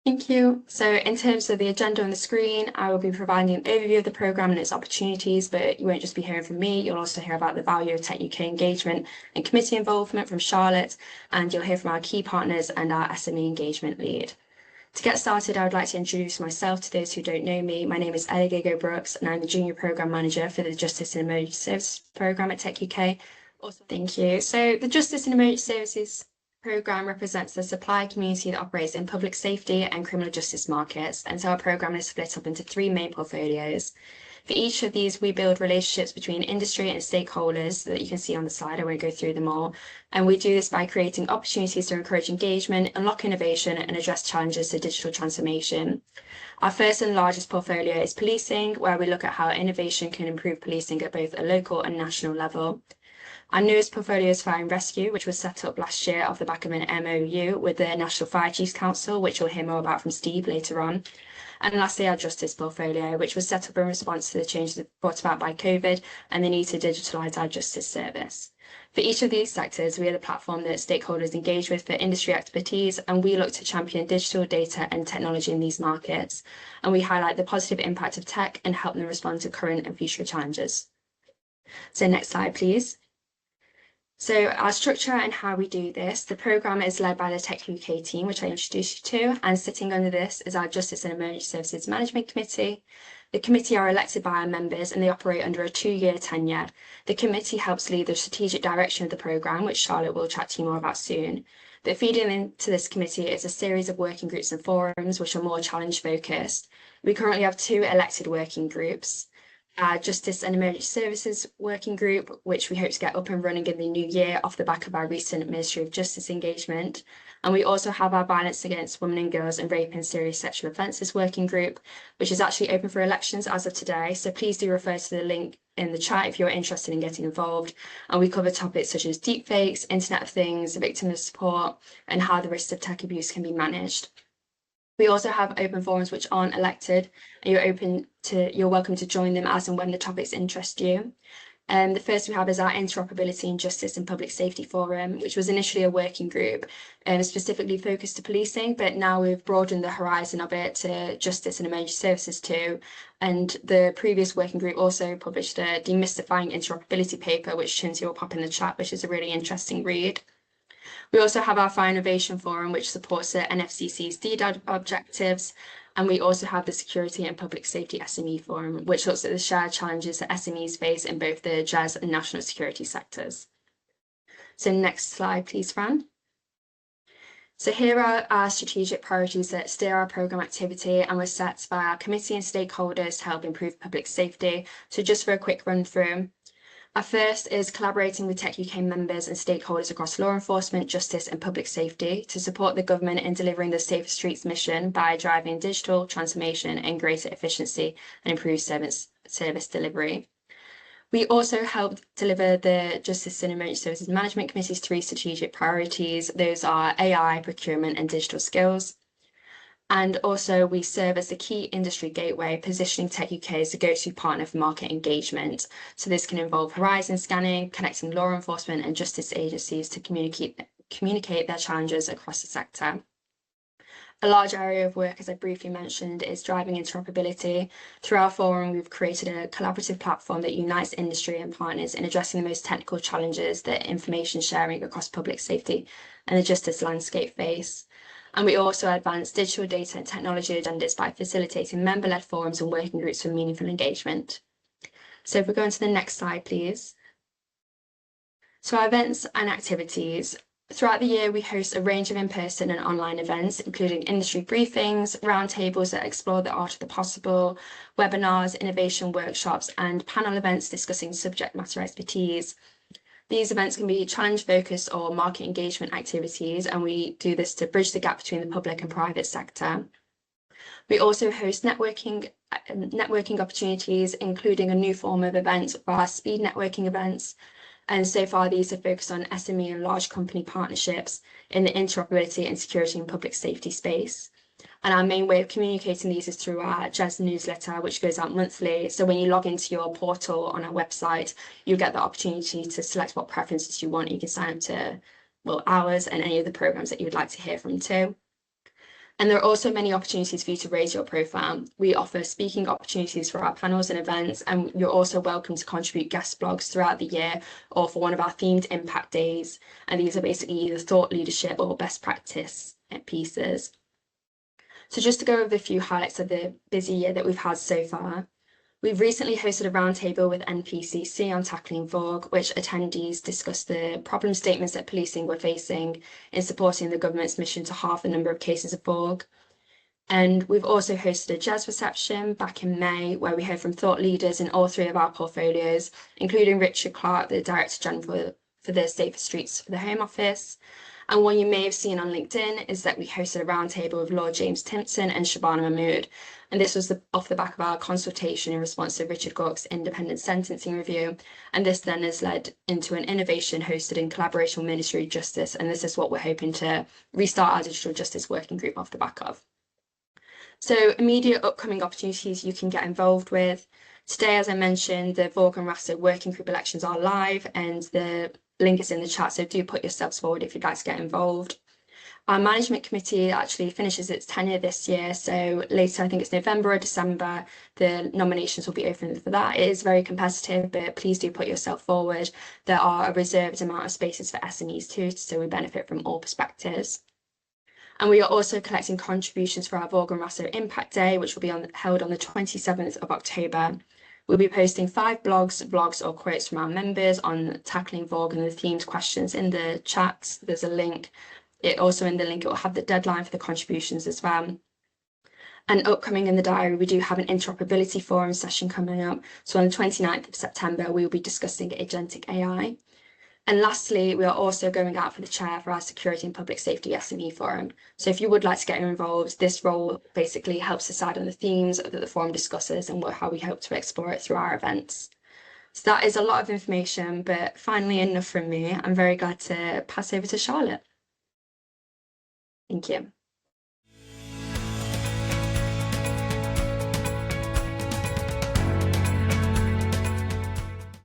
Thank you. So in terms of the agenda on the screen, I will be providing an overview of the programme and its opportunities, but you won't just be hearing from me, you'll also hear about the value of TechUK engagement and committee involvement from Charlotte, and you'll hear from our key partners and our SME engagement lead. To get started, I would like to introduce myself to those who don't know me. My name is Ellie Gago-Brooks, and I'm the Junior Programme Manager for the Justice and Emergency Services Programme at TechUK. Also, thank you. So the Justice and Emergency Services Programme represents the supply community that operates in public safety and criminal justice markets, and so our programme is split up into three main portfolios. For each of these, we build relationships between industry and stakeholders that you can see on the slide. I won't go through them all. And we do this by creating opportunities to encourage engagement, unlock innovation, and address challenges to digital transformation. Our first and largest portfolio is policing, where we look at how innovation can improve policing at both a local and national level. Our newest portfolio is Fire and Rescue, which was set up last year off the back of an MOU with the National Fire Chiefs Council, which you'll hear more about from Steve later on. And lastly, our Justice portfolio, which was set up in response to the changes brought about by COVID and the need to digitalise our justice service. For each of these sectors, we are the platform that stakeholders engage with for industry expertise, and we look to champion digital data and technology in these markets. And we highlight the positive impact of tech and help them respond to current and future challenges. So next slide, please. So our structure and how we do this, the programme is led by the TechUK team, which I introduced you to, and sitting under this is our Justice and Emergency Services Management Committee. The committee are elected by our members and they operate under a 2-year tenure. The committee helps lead the strategic direction of the programme, which Charlotte will chat to you more about soon. But feeding into this committee is a series of working groups and forums, which are more challenge focused. We currently have 2 elected working groups. Our Justice and Emergency Services Working Group, which we hope to get up and running in the new year off the back of our recent Ministry of Justice engagement. And we also have our Violence Against Women and Girls and Rape and Serious Sexual Offences Working Group, which is actually open for elections as of today. So please do refer to the link in the chat if you're interested in getting involved. And we cover topics such as deepfakes, Internet of Things, victim support, and how the risks of tech abuse can be managed. We also have open forums which aren't elected, and you're welcome to join them as and when the topics interest you. The first we have is our Interoperability in Justice and Public Safety Forum, which was initially a working group specifically focused to policing, but now we've broadened the horizon of it to justice and emergency services too. And the previous working group also published a demystifying interoperability paper, which Chinzi will pop in the chat, which is a really interesting read. We also have our Fire Innovation Forum, which supports the NFCC's DDoD objectives. And we also have the Security and Public Safety SME Forum, which looks at the shared challenges that SMEs face in both the JES and national security sectors. So next slide, please, Fran. So here are our strategic priorities that steer our programme activity and were set by our committee and stakeholders to help improve public safety. So just for a quick run through. Our first is collaborating with TechUK members and stakeholders across law enforcement, justice and public safety to support the government in delivering the Safer Streets mission by driving digital transformation and greater efficiency and improved service delivery. We also helped deliver the Justice and Emergency Services Management Committee's 3 strategic priorities. Those are AI, procurement and digital skills. And also we serve as the key industry gateway, positioning TechUK as the go-to partner for market engagement. So this can involve horizon scanning, connecting law enforcement and justice agencies to communicate their challenges across the sector. A large area of work, as I briefly mentioned, is driving interoperability. Through our forum, we've created a collaborative platform that unites industry and partners in addressing the most technical challenges that information sharing across public safety and the justice landscape face. And we also advance digital data and technology agendas by facilitating member-led forums and working groups for meaningful engagement. So if we go on to the next slide, please. So our events and activities. Throughout the year, we host a range of in-person and online events, including industry briefings, roundtables that explore the art of the possible, webinars, innovation workshops, and panel events discussing subject matter expertise. These events can be challenge-focused or market engagement activities, and we do this to bridge the gap between the public and private sector. We also host networking opportunities, including a new form of events for our speed networking events. And so far, these are focused on SME and large company partnerships in the interoperability and security and public safety space. And our main way of communicating these is through our JES newsletter, which goes out monthly. So when you log into your portal on our website, you get the opportunity to select what preferences you want. You can sign up to, well, ours and any of the programs that you would like to hear from too. And there are also many opportunities for you to raise your profile. We offer speaking opportunities for our panels and events, and you're also welcome to contribute guest blogs throughout the year or for one of our themed impact days. And these are basically either thought leadership or best practice pieces. So just to go over a few highlights of the busy year that we've had so far. We've recently hosted a roundtable with NFCC on tackling VOG, which attendees discussed the problem statements that policing were facing in supporting the government's mission to halve the number of cases of VOG. And we've also hosted a jazz reception back in May, where we heard from thought leaders in all three of our portfolios, including Richard Clark, the Director General for the Safer Streets for the Home Office. And one you may have seen on LinkedIn is that we hosted a roundtable with Lord James Timpson and Shabana Mahmood. And this was off the back of our consultation in response to Richard Gawke's independent sentencing review. And this then has led into an innovation hosted in collaboration with Ministry of Justice. And this is what we're hoping to restart our digital justice working group off the back of. So immediate upcoming opportunities you can get involved with. Today, as I mentioned, the VOG and RASO working group elections are live and the link is in the chat, so do put yourselves forward if you'd like to get involved. Our management committee actually finishes its tenure this year, so later, I think it's November or December, the nominations will be open for that. It is very competitive, but please do put yourself forward. There are a reserved amount of spaces for SMEs too, so we benefit from all perspectives. And we are also collecting contributions for our VOG and RASO Impact Day, which will be held on the 27th of October. We'll be posting 5 blogs, vlogs or quotes from our members on tackling VOG and the themed questions in the chat. There's a link. It also in the link, it will have the deadline for the contributions as well. And upcoming in the diary, we do have an interoperability forum session coming up. So on the 29th of September, we will be discussing agentic AI. And lastly, we are also going out for the chair for our Security and Public Safety SME Forum. So if you would like to get involved, this role basically helps decide on the themes that the forum discusses and how we hope to explore it through our events. So that is a lot of information, but finally enough from me. I'm very glad to pass over to Charlotte. Thank you.